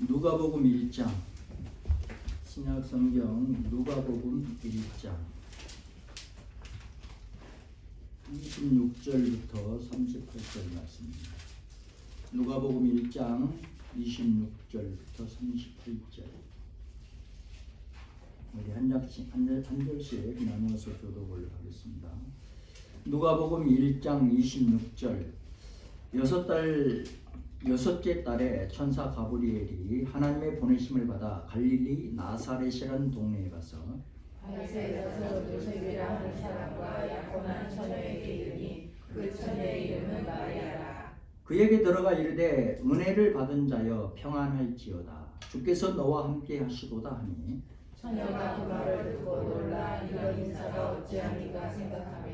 누가복음 1장 신약성경 누가복음 1장 26절부터 38절 말씀입니다. 누가복음 1장 26절부터 38절 우리 한 절씩 나누어서 교독을 하겠습니다. 누가복음 1장 26절 여섯째 달에 천사 가브리엘이 하나님의 보내심을 받아 갈릴리 나사렛이라는 동네에 가서 바리새인에서 요셉이라 하는 사람과 약혼한 처녀에게 이르니 그 처녀의 이름은 마리아라. 그에게 들어가 이르되 은혜를 받은 자여 평안할지어다 주께서 너와 함께 하시도다 하니 처녀가 그 말을 듣고 놀라 이런 인사가 어찌함인가 생각하며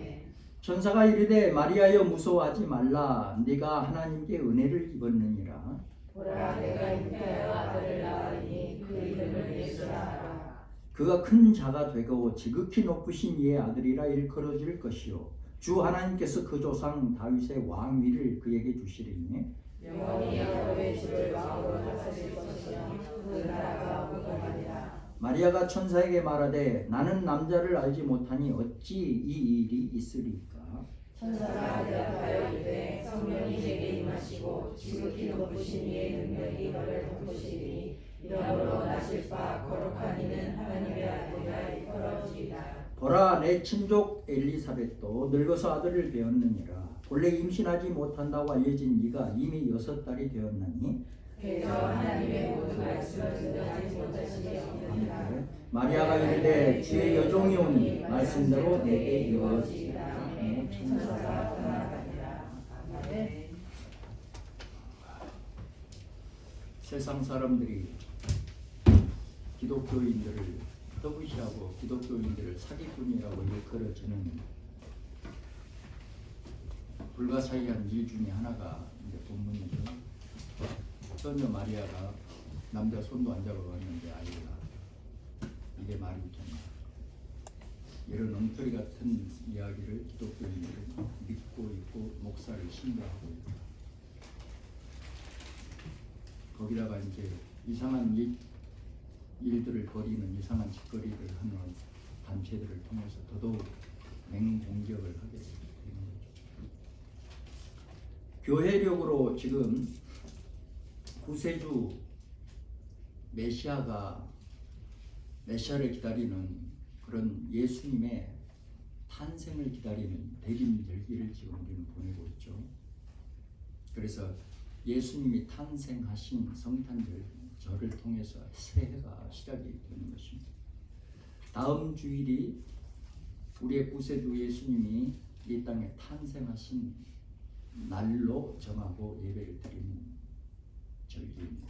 천사가 이르되 마리아여 무서워하지 말라 네가 하나님께 은혜를 입었느니라 보라 내가 잉태하여 아들을 낳으리니 그 이름을 예수라 하라. 그가 큰 자가 되고 지극히 높으신 이의 아들이라 일컬어질 것이요 주 하나님께서 그 조상 다윗의 왕위를 그에게 주시리니 영원히 야곱의 집을 왕으로 다스릴 것이며 그 나라가 무궁하리라. 마리아가 천사에게 말하되 나는 남자를 알지 못하니 어찌 이 일이 있으리까 천사가 대답하여 이르되 성령이 내게 임하시고 지극히 높으신 이의 능력이 너를 덮으시리니 이러므로 나실 바 거룩한 이는 하나님의 아들이라 일컬어지리라. 보라 내 친족 엘리사벳도 늙어서 아들을 배었느니라 본래 임신하지 못한다고 알려진 이가 이미 6달이 되었나니 그래서 하나님의 모든 말씀을 듣지 못하시니 없느니라. 마리아가 이르되 주의 여종이 오니 말씀대로 내게 이루어지리라. 천사가 떠나가니라. 아멘. 세상 사람들이 기독교인들을 떠부시하고 기독교인들을 사기꾼이라고 일컬어주는 불가사의한 일 중에 하나가 이제 본문이죠. 처녀 마리아가 남자 손도 안 잡아봤는데 아이가 이게 말이 되나 이런 엉터리 같은 이야기를 기독교인들은 믿고 있고 목사를 신뢰하고 있다. 거기다가 이제 이상한 일들을 벌이는 이상한 짓거리를 하는 단체들을 통해서 더더욱 맹공격을 하게 되는 거죠. 교회력으로 지금 구세주 메시아를 기다리는 그런 예수님의 탄생을 기다리는 대림절기를 지금 우리는 보내고 있죠. 그래서 예수님이 탄생하신 성탄절을 통해서 새해가 시작이 되는 것입니다. 다음 주일이 우리의 구세주 예수님이 이 땅에 탄생하신 날로 정하고 예배를 드리는 절기입니다.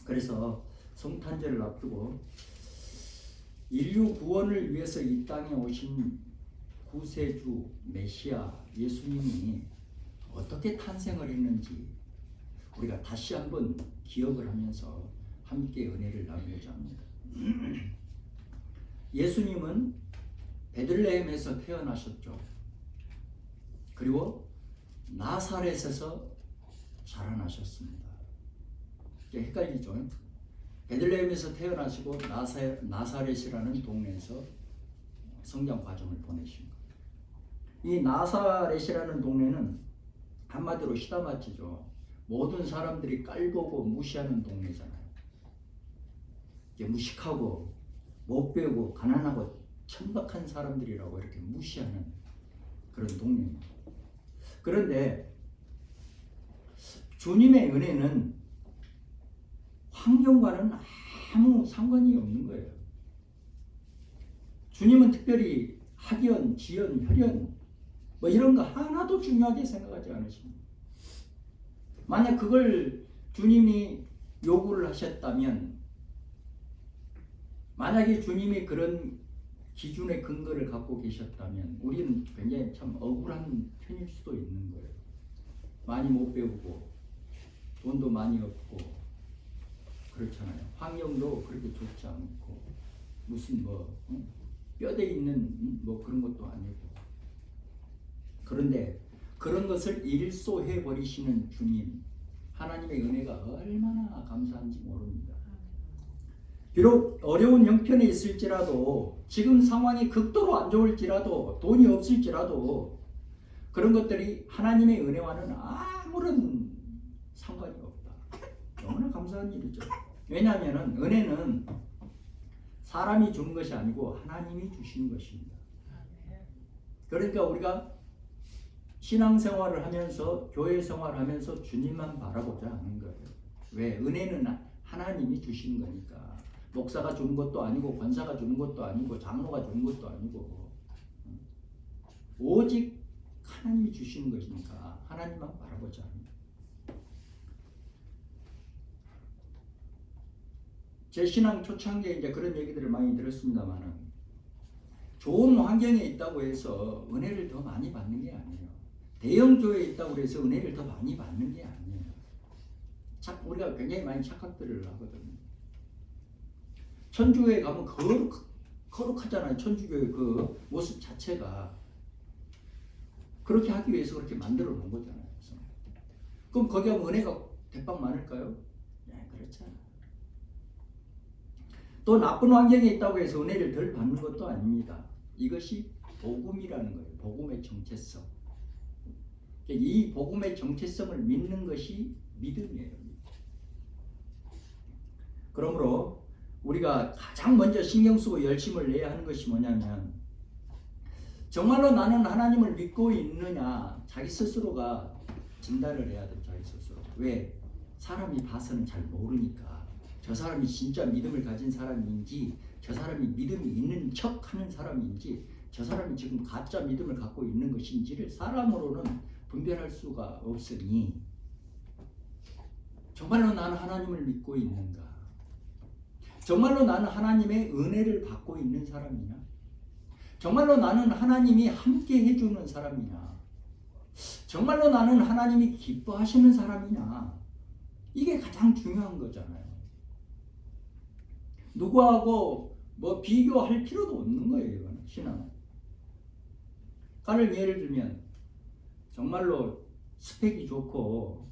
그래서 성탄절을 앞두고 인류 구원을 위해서 이 땅에 오신 구세주 메시아 예수님이 어떻게 탄생을 했는지 우리가 다시 한번 기억을 하면서 함께 은혜를 나누고자 합니다. 예수님은 베들레헴에서 태어나셨죠. 그리고 나사렛에서 자라나셨습니다. 이게 헷갈리죠. 베들레헴에서 태어나시고 나사렛이라는 동네에서 성장 과정을 보내신 거예요. 이 나사렛이라는 동네는 한마디로 시다마치죠. 모든 사람들이 깔보고 무시하는 동네잖아요. 이게 무식하고 못 배우고 가난하고 천박한 사람들이라고 이렇게 무시하는 그런 동네입니다. 그런데 주님의 은혜는 환경과는 아무 상관이 없는 거예요. 주님은 특별히 학연, 지연, 혈연 뭐 이런 거 하나도 중요하게 생각하지 않으십니다. 만약 그걸 주님이 요구를 하셨다면, 만약에 주님이 그런 기준의 근거를 갖고 계셨다면 우리는 굉장히 참 억울한 편일 수도 있는 거예요. 많이 못 배우고 돈도 많이 없고 그렇잖아요. 환경도 그렇게 좋지 않고 무슨 뼈대 있는 그런 것도 아니고. 그런데 그런 것을 일소해 버리시는 주님, 하나님의 은혜가 얼마나 감사한지 비록 어려운 형편에 있을지라도 지금 상황이 극도로 안 좋을지라도 돈이 없을지라도 그런 것들이 하나님의 은혜와는 아무런 상관이 없다. 너무나 감사한 일이죠. 왜냐하면 은혜는 사람이 주는 것이 아니고 하나님이 주시는 것입니다. 그러니까 우리가 신앙생활을 하면서 교회 생활을 하면서 주님만 바라보자 하는 거예요. 왜? 은혜는 하나님이 주시는 거니까. 목사가 주는 것도 아니고 권사가 주는 것도 아니고 장로가 주는 것도 아니고 오직 하나님이 주시는 것이니까 하나님만 바라보자. 제 신앙 초창기에 이제 그런 얘기들을 많이 들었습니다만은 좋은 환경에 있다고 해서 은혜를 더 많이 받는 게 아니에요. 대형 교회에 있다고 해서 은혜를 더 많이 받는 게 아니에요. 우리가 굉장히 많이 착각들을 하거든요. 천주교에 가면 거룩하잖아요. 천주교의 그 모습 자체가 그렇게 하기 위해서 그렇게 만들어 놓은 거잖아요. 그래서. 그럼 거기 가면 은혜가 대빵 많을까요? 네, 그렇잖아요. 또 나쁜 환경에 있다고 해서 은혜를 덜 받는 것도 아닙니다. 이것이 복음이라는 거예요. 복음의 정체성. 이 복음의 정체성을 믿는 것이 믿음이에요. 그러므로 우리가 가장 먼저 신경 쓰고 열심을 내야 하는 것이 뭐냐면 정말로 나는 하나님을 믿고 있느냐 자기 스스로가 진단을 해야 돼요. 자기 스스로. 왜? 사람이 봐서는 잘 모르니까 저 사람이 진짜 믿음을 가진 사람인지 저 사람이 믿음이 있는 척하는 사람인지 저 사람이 지금 가짜 믿음을 갖고 있는 것인지를 사람으로는 분별할 수가 없으니 정말로 나는 하나님을 믿고 있는가? 정말로 나는 하나님의 은혜를 받고 있는 사람이냐? 정말로 나는 하나님이 함께 해주는 사람이냐? 정말로 나는 하나님이 기뻐하시는 사람이냐? 이게 가장 중요한 거잖아요. 누구하고 뭐 비교할 필요도 없는 거예요. 이거는 신앙은. 가를 예를 들면 정말로 스펙이 좋고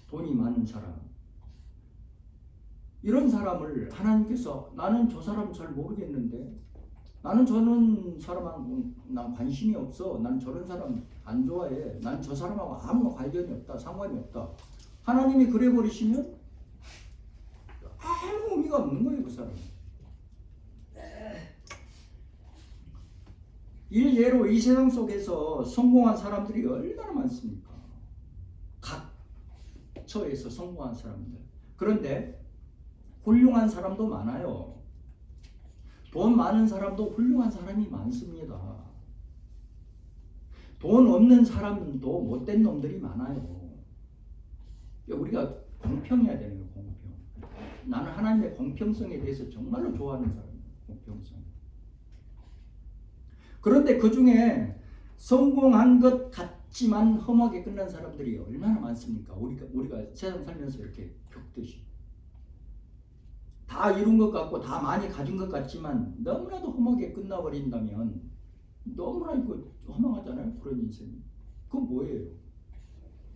돈이 많은 사람 이런 사람을 하나님께서 나는 저 사람 잘 모르겠는데 나는 저런 사람하고 난 관심이 없어. 난 저런 사람 안 좋아해. 난 저 사람하고 아무 관련이 없다. 상관이 없다. 하나님이 그래 버리시면 아무 의미가 없는 거예요. 그 사람은. 일례로 이 세상 속에서 성공한 사람들이 얼마나 많습니까? 각 처에서 성공한 사람들. 그런데 훌륭한 사람도 많아요. 돈 많은 사람도 훌륭한 사람이 많습니다. 돈 없는 사람도 못된 놈들이 많아요. 우리가 공평해야 되는 거예요. 공평. 나는 하나님의 공평성에 대해서 정말로 좋아하는 사람이에요. 공평성. 그런데 그 중에 성공한 것 같지만 험하게 끝난 사람들이 얼마나 많습니까? 우리가 세상 살면서 이렇게 겪듯이. 다 이룬 것 같고 다 많이 가진 것 같지만 너무나도 험하게 끝나버린다면 너무나 이거 허망하잖아요. 그런 인생이. 그건 뭐예요?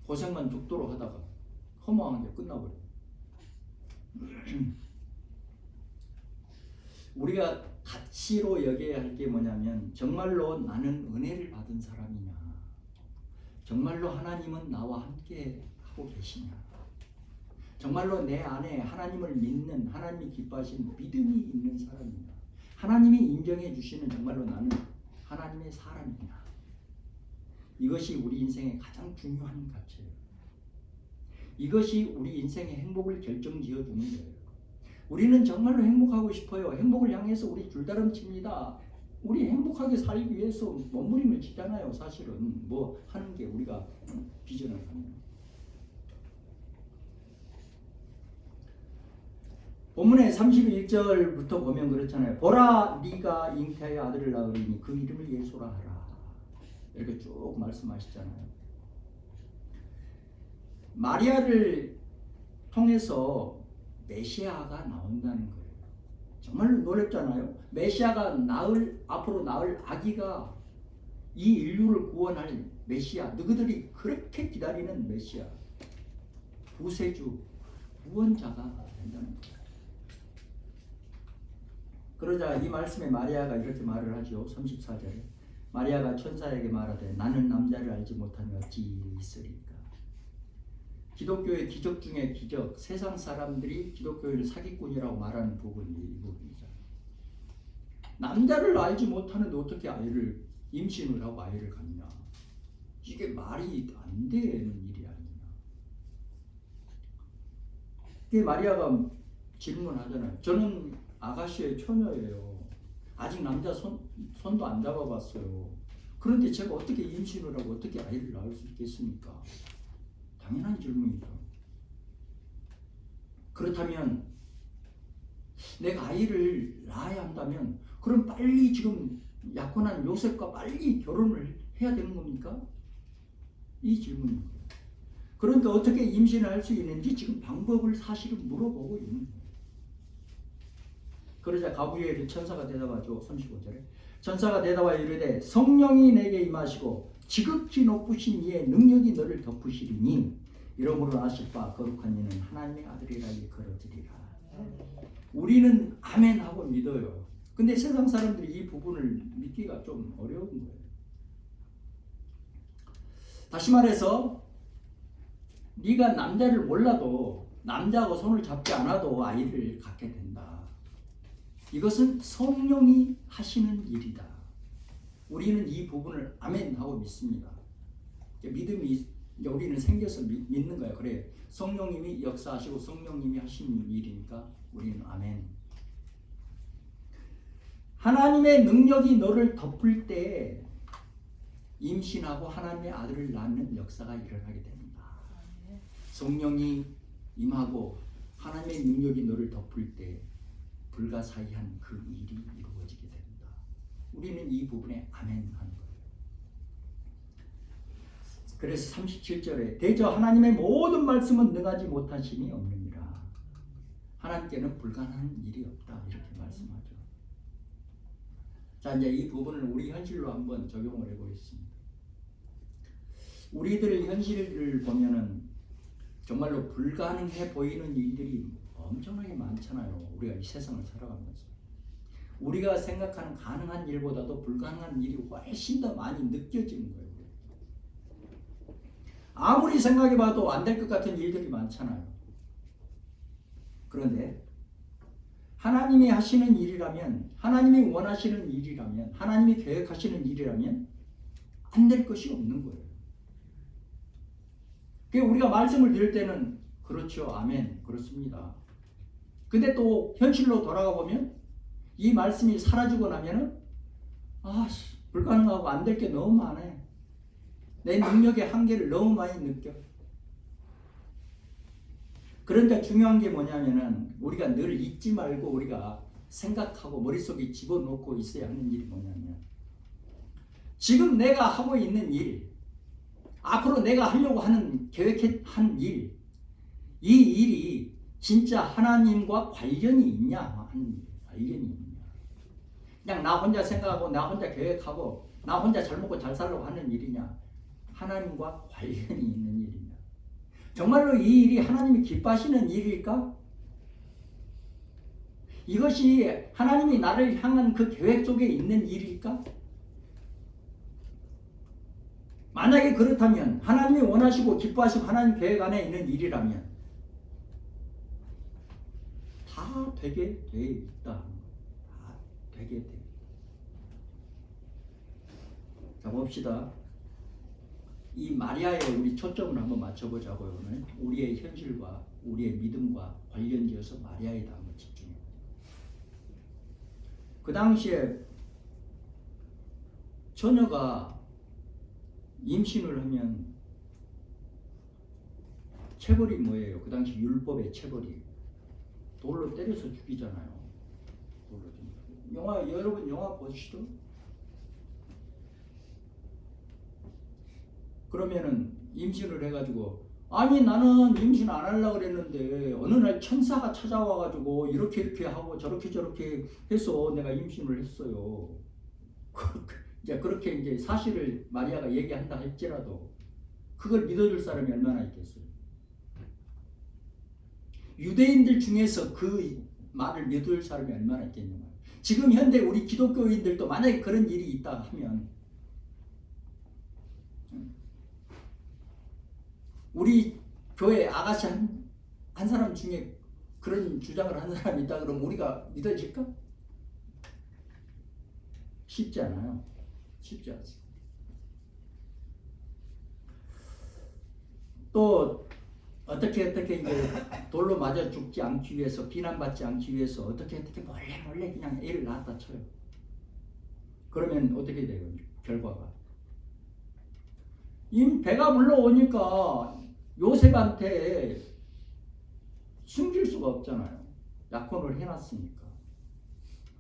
고생만 죽도록 하다가 허망하게 끝나버려요. 우리가 가치로 여겨야 할 게 뭐냐면 정말로 나는 은혜를 받은 사람이냐, 정말로 하나님은 나와 함께 하고 계시냐, 정말로 내 안에 하나님을 믿는, 하나님이 기뻐하시는 믿음이 있는 사람이냐, 하나님이 인정해 주시는 정말로 나는 하나님의 사람이냐. 이것이 우리 인생의 가장 중요한 가치예요. 이것이 우리 인생의 행복을 결정지어 주는 거예요. 우리는 정말로 행복하고 싶어요. 행복을 향해서 우리 줄다름칩니다. 우리 행복하게 살기 위해서 몸부림을 치잖아요. 사실은 뭐 하는 게 우리가 비전을 하면. 본문의 31절부터 보면 그렇잖아요. 보라, 네가 잉태하여 아들을 낳으리니 그 이름을 예수라 하라. 이렇게 쭉 말씀하시잖아요. 마리아를 통해서 메시아가 나온다는 거예요. 정말 놀랍잖아요. 메시아가 앞으로 낳을 아기가 이 인류를 구원할 메시아, 너희들이 그렇게 기다리는 메시아, 구세주, 구원자가 된다는 거예요. 그러자 이 말씀에 마리아가 이렇게 말을 하죠. 34절에 마리아가 천사에게 말하되 나는 남자를 알지 못하며 어찌 있으리까. 기독교의 기적 중에 기적, 세상 사람들이 기독교를 사기꾼이라고 말하는 부분이 이 부분이죠. 남자를 알지 못하는데 어떻게 아이를 임신을 하고 아이를 갖냐. 이게 말이 안 되는 일이 아니냐. 그게 마리아가 질문하잖아요. 저는 아가씨의 처녀예요. 아직 남자 손도 안 잡아봤어요. 그런데 제가 어떻게 임신을 하고 어떻게 아이를 낳을 수 있겠습니까? 당연한 질문이죠. 그렇다면 내가 아이를 낳아야 한다면 그럼 빨리 지금 약혼한 요셉과 빨리 결혼을 해야 되는 겁니까? 이 질문입니다. 그런데 어떻게 임신을 할 수 있는지 지금 방법을 사실은 물어보고 있는 거예요. 그러자 가브리엘이 천사가 대답하죠. 35절에 천사가 대답하여 이르되 성령이 내게 임하시고 지극히 높으신 이의 능력이 너를 덮으시리니 이러므로 아실 바 거룩한 이는 하나님의 아들이라 일컬어지리라. 우리는 아멘 하고 믿어요. 근데 세상 사람들이 이 부분을 믿기가 좀 어려운 거예요. 다시 말해서 네가 남자를 몰라도 남자하고 손을 잡지 않아도 아이를 갖게 된다. 이것은 성령이 하시는 일이다. 우리는 이 부분을 아멘 하고 믿습니다. 믿음이 우리는 생겨서 믿는 거예요. 그래, 성령님이 역사하시고 성령님이 하시는 일이니까 우리는 아멘. 하나님의 능력이 너를 덮을 때 임신하고 하나님의 아들을 낳는 역사가 일어나게 됩니다. 성령이 임하고 하나님의 능력이 너를 덮을 때 불가사의한 그 일이 이루어지게 됩니다. 우리는 이 부분에 아멘 하는 거예요. 그래서 37절에 대저 하나님의 모든 말씀은 능하지 못하심이 없느니라. 하나님께는 불가능한 일이 없다. 이렇게 말씀하죠. 자, 이제 이 부분을 우리 현실로 한번 적용을 해보겠습니다. 우리들 현실을 보면은 정말로 불가능해 보이는 일들이 엄청나게 많잖아요. 우리가 이 세상을 살아가면서 우리가 생각하는 가능한 일보다도 불가능한 일이 훨씬 더 많이 느껴지는 거예요. 아무리 생각해봐도 안 될 것 같은 일들이 많잖아요. 그런데 하나님이 하시는 일이라면, 하나님이 원하시는 일이라면, 하나님이 계획하시는 일이라면 안 될 것이 없는 거예요. 그래서 우리가 말씀을 드릴 때는 그렇죠, 아멘, 그렇습니다. 근데 또 현실로 돌아가 보면 이 말씀이 사라지고 나면은 불가능하고 안 될 게 너무 많아요. 내 능력의 한계를 너무 많이 느껴. 그러니까 중요한 게 뭐냐면은 우리가 늘 잊지 말고 우리가 생각하고 머릿속에 집어넣고 있어야 하는 일이 뭐냐면 지금 내가 하고 있는 일, 앞으로 내가 하려고 하는 계획한 일, 이 일이 진짜 하나님과 관련이 있냐 하는 일, 관련이 있냐. 그냥 나 혼자 생각하고 나 혼자 계획하고 나 혼자 잘 먹고 잘 살려고 하는 일이냐, 하나님과 관련이 있는 일이냐. 정말로 이 일이 하나님이 기뻐하시는 일일까? 이것이 하나님이 나를 향한 그 계획 속에 있는 일일까? 만약에 그렇다면, 하나님이 원하시고 기뻐하시고 하나님 계획 안에 있는 일이라면 다 되게 돼 있다. 다 되게 돼. 자, 봅시다. 이 마리아에 우리 초점을 한번 맞춰보자고요. 오늘 우리의 현실과 우리의 믿음과 관련지어서 마리아에다 한번 집중해요. 그 당시에 처녀가 임신을 하면 체벌이 뭐예요? 그 당시 율법의 체벌이 돌로 때려서 죽이잖아요. 여러분 영화 보시죠? 그러면은 임신을 해가지고 아니 나는 임신 안 하려고 그랬는데 어느 날 천사가 찾아와가지고 이렇게 하고 저렇게 해서 내가 임신을 했어요. 이제 그렇게 이제 사실을 마리아가 얘기한다 할지라도 그걸 믿어줄 사람이 얼마나 있겠어요? 유대인들 중에서 그 말을 믿을 사람이 얼마나 있겠냐. 지금 현대 우리 기독교인들도 만약에 그런 일이 있다 하면 우리 교회 아가씨 한 사람 중에 그런 주장을 한 사람이 있다 그러면 우리가 믿어질까? 쉽지 않아요. 쉽지 않습니다. 또 어떻게 이제 돌로 맞아 죽지 않기 위해서, 비난받지 않기 위해서 어떻게 몰래 그냥 애를 낳았다 쳐요. 그러면 어떻게 돼요? 결과가 이 배가 물러오니까 요셉한테 숨길 수가 없잖아요. 약혼을 해놨으니까.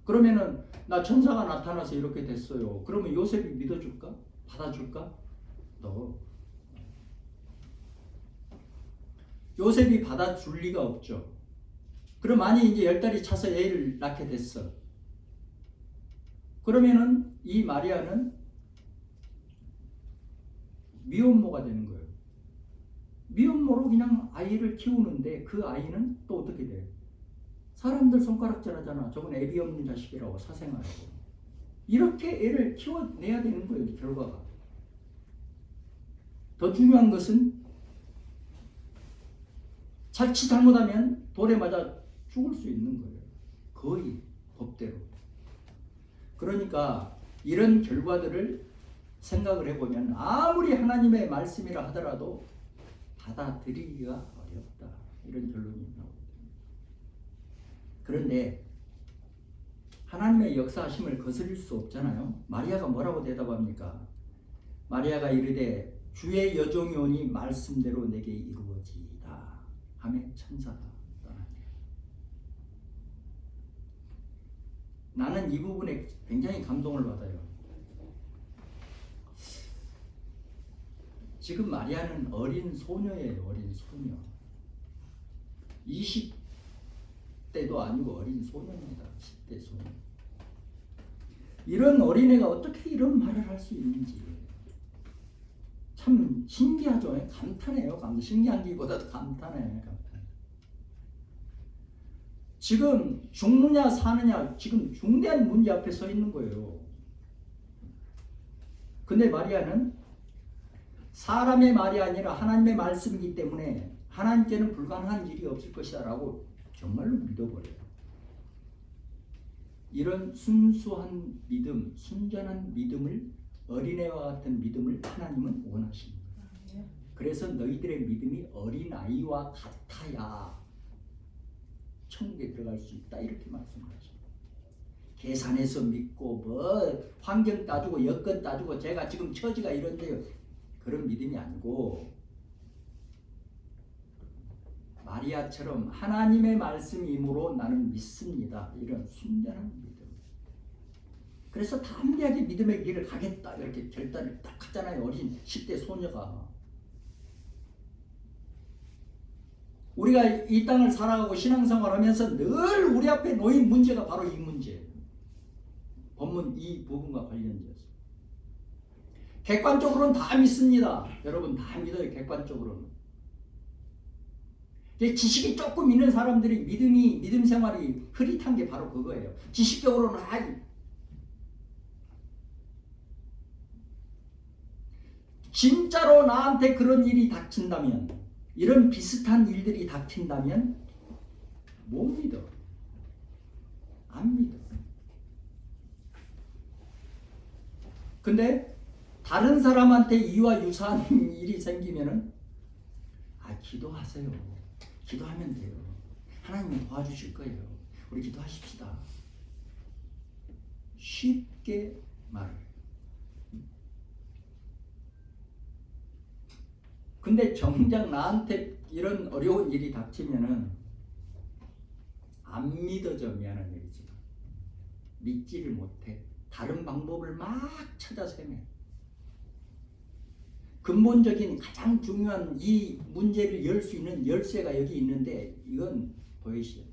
그러면은 나 천사가 나타나서 이렇게 됐어요. 그러면 요셉이 믿어줄까? 받아줄까? 너 요셉이 받아줄 리가 없죠. 그럼 만약 이제 10달이 차서 애를 낳게 됐어. 그러면은 이 마리아는 미혼모가 되는 거예요. 미혼모로 그냥 아이를 키우는데 그 아이는 또 어떻게 돼? 사람들 손가락질하잖아. 저건 애비 없는 자식이라고 사생아라고. 이렇게 애를 키워내야 되는 거예요. 결과가. 더 중요한 것은 자칫 잘못하면 돌에 맞아 죽을 수 있는 거예요. 거의 법대로. 그러니까 이런 결과들을 생각을 해보면 아무리 하나님의 말씀이라 하더라도 받아들이기가 어렵다. 이런 결론이 나옵니다. 그런데 하나님의 역사하심을 거스릴 수 없잖아요. 마리아가 뭐라고 대답합니까? 마리아가 이르되 주의 여종이 오니 말씀대로 내게 이루어지이다 하며 천사가 떠나니라. 나는 이 부분에 굉장히 감동을 받아요. 지금 마리아는 어린 소녀예요. 어린 소녀. 20대도 아니고 어린 소녀입니다. 10대 소녀. 이런 어린애가 어떻게 이런 말을 할 수 있는지 참 신기하죠. 감탄해요. 신기한기보다도 감탄해. 지금 죽느냐 사느냐 지금 중대한 문제 앞에 서 있는 거예요. 근데 마리아는 사람의 말이 아니라 하나님의 말씀이기 때문에 하나님께는 불가능한 일이 없을 것이다 라고 정말로 믿어버려요. 이런 순수한 믿음, 순전한 믿음을, 어린애와 같은 믿음을 하나님은 원하십니다. 그래서 너희들의 믿음이 어린아이와 같아야 천국에 들어갈 수 있다 이렇게 말씀하십니다. 계산해서 믿고 뭐 환경 따지고 여건 따지고 제가 지금 처지가 이런데요. 그런 믿음이 아니고 마리아처럼 하나님의 말씀이므로 나는 믿습니다. 이런 순전한 믿음. 그래서 담대하게 믿음의 길을 가겠다 이렇게 결단을 딱 하잖아요. 어린 10대 소녀가. 우리가 이 땅을 살아가고 신앙생활하면서 늘 우리 앞에 놓인 문제가 바로 이 문제예요. 본문 이 부분과 관련돼서. 객관적으로는 다 믿습니다. 여러분 다 믿어요. 객관적으로는. 지식이 조금 있는 사람들이 믿음 생활이 흐릿한 게 바로 그거예요. 지식적으로는 진짜로 나한테 그런 일이 닥친다면, 이런 비슷한 일들이 닥친다면 못 믿어. 안 믿어. 근데 다른 사람한테 이와 유사한 일이 생기면은 기도하세요. 기도하면 돼요. 하나님은 도와주실 거예요. 우리 기도하십시다. 쉽게 말을. 근데 정작 나한테 이런 어려운 일이 닥치면은 안 믿어져. 미안한 얘기지만 믿지를 못해. 다른 방법을 막 찾아서 헤매. 근본적인 가장 중요한 이 문제를 열 수 있는 열쇠가 여기 있는데 이건 보이시죠?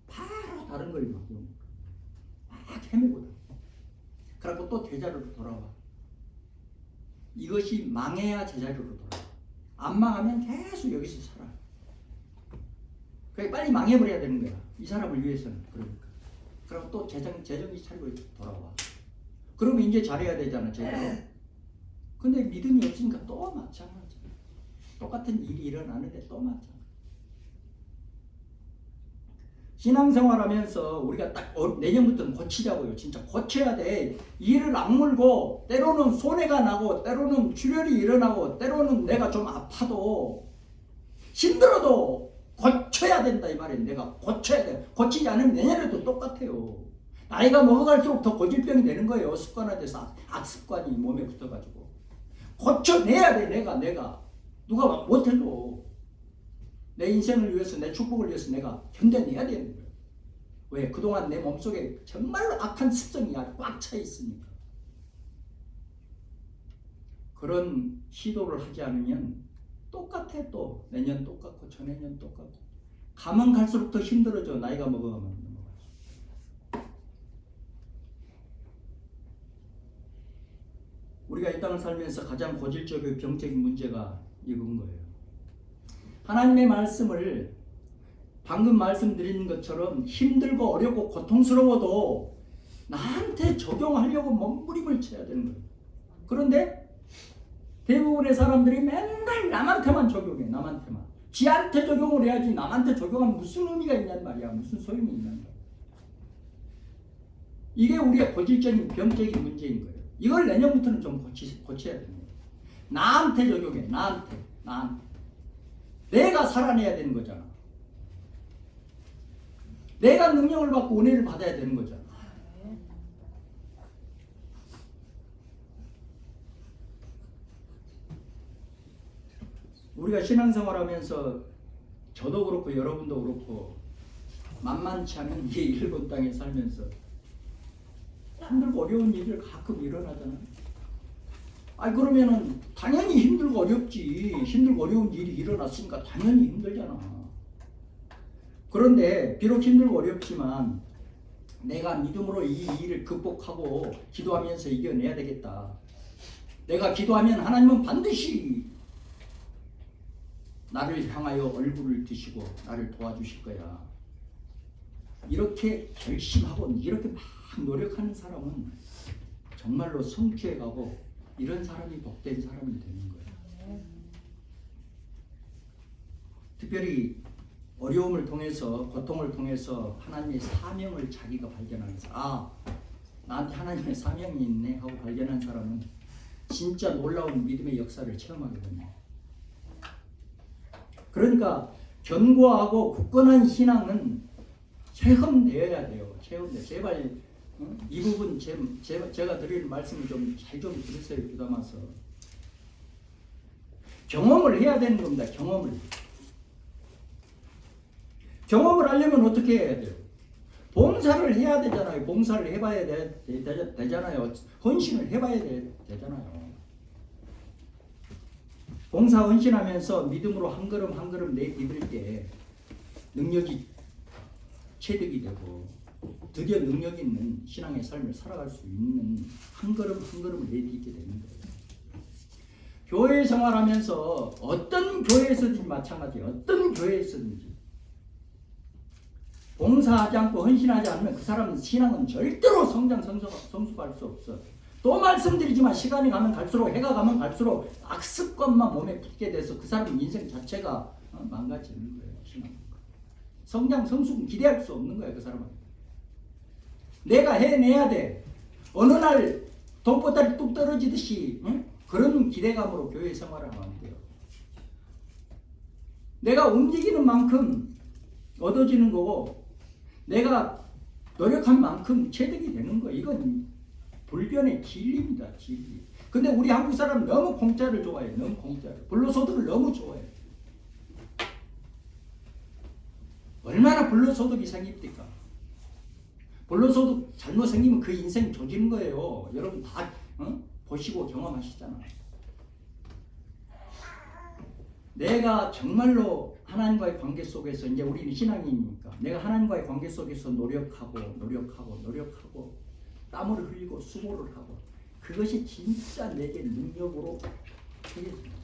바로 다른 걸 막 헤매거든. 그래갖고 또 제자리로 돌아와. 이것이 망해야 제자리로 돌아와. 안 망하면 계속 여기서 살아. 그러니까 빨리 망해버려야 되는 거야. 이 사람을 위해서는. 그러니까 그리고 또 재정이 차리고 돌아와. 그러면 이제 잘해야 되잖아, 제대로. 근데 믿음이 없으니까 또 마찬가지. 똑같은 일이 일어나는데 또 마찬가지. 신앙생활하면서 우리가 딱 내년부터는 고치자고요. 진짜 고쳐야 돼. 일을 악물고 때로는 손해가 나고 때로는 출혈이 일어나고 때로는 내가 좀 아파도 힘들어도 고쳐야 된다 이 말이에요. 내가 고쳐야 돼. 고치지 않으면 내년에도 똑같아요. 나이가 먹어갈수록 더 고질병이 되는 거예요. 습관화돼서 악습관이 몸에 붙어가지고 고쳐내야 돼. 내가 누가 못해도 내 인생을 위해서 내 축복을 위해서 내가 견뎌내야 되는 거예요. 왜? 그동안 내 몸속에 정말로 악한 습성이 꽉 차 있으니까. 그런 시도를 하지 않으면 똑같아. 또 내년 똑같고 전내년 똑같고 가면 갈수록 더 힘들어져. 나이가 먹어가면. 우리가 이 땅을 살면서 가장 고질적이고 병적인 문제가 이건 거예요. 하나님의 말씀을 방금 말씀드린 것처럼 힘들고 어렵고 고통스러워도 나한테 적용하려고 몸부림을 쳐야 되는 거예요. 그런데 대부분의 사람들이 맨날 남한테만 적용해. 남한테만. 지한테 적용을 해야지 남한테 적용하면 무슨 의미가 있냔 말이야. 무슨 소용이 있냔 말이야. 이게 우리의 고질적인 병적인 문제인 거예요. 이걸 내년부터는 좀 고쳐야 됩니다. 나한테 적용해. 나한테. 내가 살아내야 되는 거잖아. 내가 능력을 받고 은혜를 받아야 되는 거잖아. 우리가 신앙생활하면서 저도 그렇고 여러분도 그렇고 만만치 않은 이 일본 땅에 살면서 힘들고 어려운 일이 가끔 일어나잖아. 그러면은 당연히 힘들고 어렵지. 힘들고 어려운 일이 일어났으니까 당연히 힘들잖아. 그런데 비록 힘들고 어렵지만 내가 믿음으로 이 일을 극복하고 기도하면서 이겨내야 되겠다. 내가 기도하면 하나님은 반드시 나를 향하여 얼굴을 드시고 나를 도와주실 거야. 이렇게 결심하고 이렇게 막 노력하는 사람은 정말로 성취해 가고 이런 사람이 복된 사람이 되는 거예요. 특별히 어려움을 통해서 고통을 통해서 하나님의 사명을 자기가 발견하면서 나한테 하나님의 사명이 있네 하고 발견한 사람은 진짜 놀라운 믿음의 역사를 체험하게 됩니다. 그러니까 견고하고 굳건한 신앙은 체험되어야 돼요. 제발 이 부분 제가 드리는 말씀을 좀 잘 좀 들으세요. 귀담아서. 경험을 해야 되는 겁니다. 경험을 하려면 어떻게 해야 돼요? 봉사를 해야 되잖아요. 봉사를 해봐야 되잖아요. 헌신을 해봐야 되잖아요. 봉사 헌신하면서 믿음으로 한 걸음 한 걸음 내디딜 때 능력이 체득이 되고 드디어 능력 있는 신앙의 삶을 살아갈 수 있는 한 걸음 한 걸음을 내딛게 되는 거예요. 교회 생활하면서 어떤 교회에서든지 마찬가지예요. 어떤 교회에서든지 봉사하지 않고 헌신하지 않으면 그 사람은 신앙은 절대로 성숙할 수 없어. 또 말씀드리지만 시간이 가면 갈수록 해가 가면 갈수록 악습관만 몸에 붙게 돼서 그 사람 인생 자체가 망가지는 거예요. 신앙. 성장 성숙은 기대할 수 없는 거예요. 그 사람은. 내가 해내야 돼. 어느 날 돈보따리 뚝 떨어지듯이 그런 기대감으로 교회 생활을 하면 안 돼요. 내가 움직이는 만큼 얻어지는 거고 내가 노력한 만큼 체득이 되는 거예요. 이건 불변의 진리입니다. 진리. 근데 우리 한국 사람은 너무 공짜를 좋아해요. 너무 공짜를. 불로소득을 너무 좋아해요. 얼마나 불로소득이 생깁니까? 불로소득 잘못 생기면 그 인생 조지는 거예요. 여러분 다 보시고 경험하시잖아요. 내가 정말로 하나님과의 관계 속에서 이제 우리는 신앙이니까 내가 하나님과의 관계 속에서 노력하고 땀을 흘리고 수고를 하고 그것이 진짜 내게 능력으로 되겠습니다.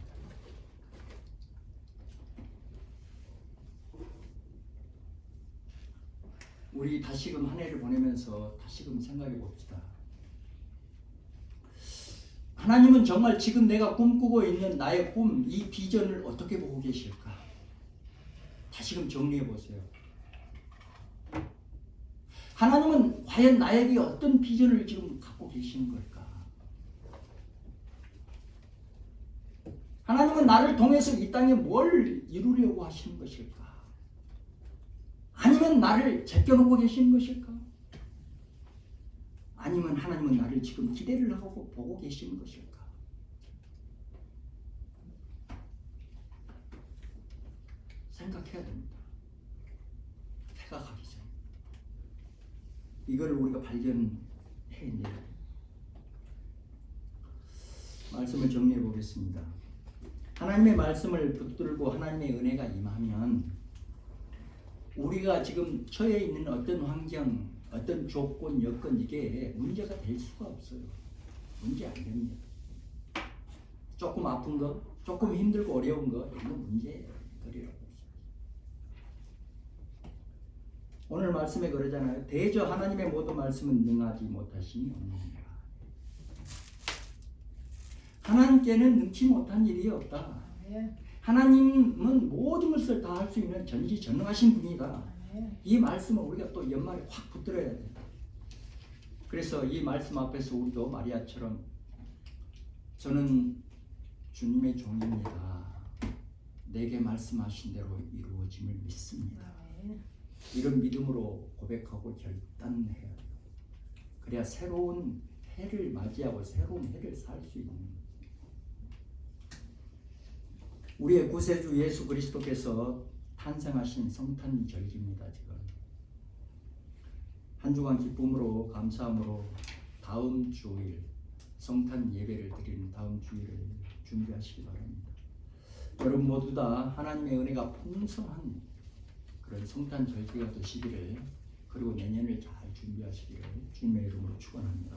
우리 다시금 한 해를 보내면서 다시금 생각해 봅시다. 하나님은 정말 지금 내가 꿈꾸고 있는 나의 꿈, 이 비전을 어떻게 보고 계실까? 다시금 정리해 보세요. 하나님은 과연 나에게 어떤 비전을 지금 갖고 계시는 걸까? 하나님은 나를 통해서 이 땅에 뭘 이루려고 하시는 것일까? 아니면 나를 제껴놓고 계시는 것일까? 아니면 하나님은 나를 지금 기대를 하고 보고 계시는 것일까? 생각해야 됩니다. 해가 가기 전에. 이걸 우리가 발견해내야 됩니다. 말씀을 정리해 보겠습니다. 하나님의 말씀을 붙들고 하나님의 은혜가 임하면 우리가 지금 처해 있는 어떤 환경, 어떤 조건, 여건 이게 문제가 될 수가 없어요. 문제 안 됩니다. 조금 아픈 거, 조금 힘들고 어려운 거 이건 문제거리라고 했어요. 오늘 말씀에 그러잖아요. 대저 하나님의 모든 말씀은 능하지 못하시니 없느니라. 하나님께는 능치 못한 일이 없다. 하나님은 모든 것을 다 할 수 있는 전지전능하신 분이다. 이 말씀을 우리가 또 연말에 확 붙들어야 된다. 그래서 이 말씀 앞에서 우리도 마리아처럼 저는 주님의 종입니다. 내게 말씀하신 대로 이루어짐을 믿습니다. 이런 믿음으로 고백하고 결단해야 돼요. 그래야 새로운 해를 맞이하고 새로운 해를 살 수 있는 거예요. 우리의 구세주 예수 그리스도께서 탄생하신 성탄절기입니다. 지금 한 주간 기쁨으로 감사함으로 다음 주일 성탄 예배를 드리는 다음 주일을 준비하시기 바랍니다. 여러분 모두 다 하나님의 은혜가 풍성한 그런 성탄절기가 되시기를, 그리고 내년을 잘 준비하시기를 주님의 이름으로 축원합니다.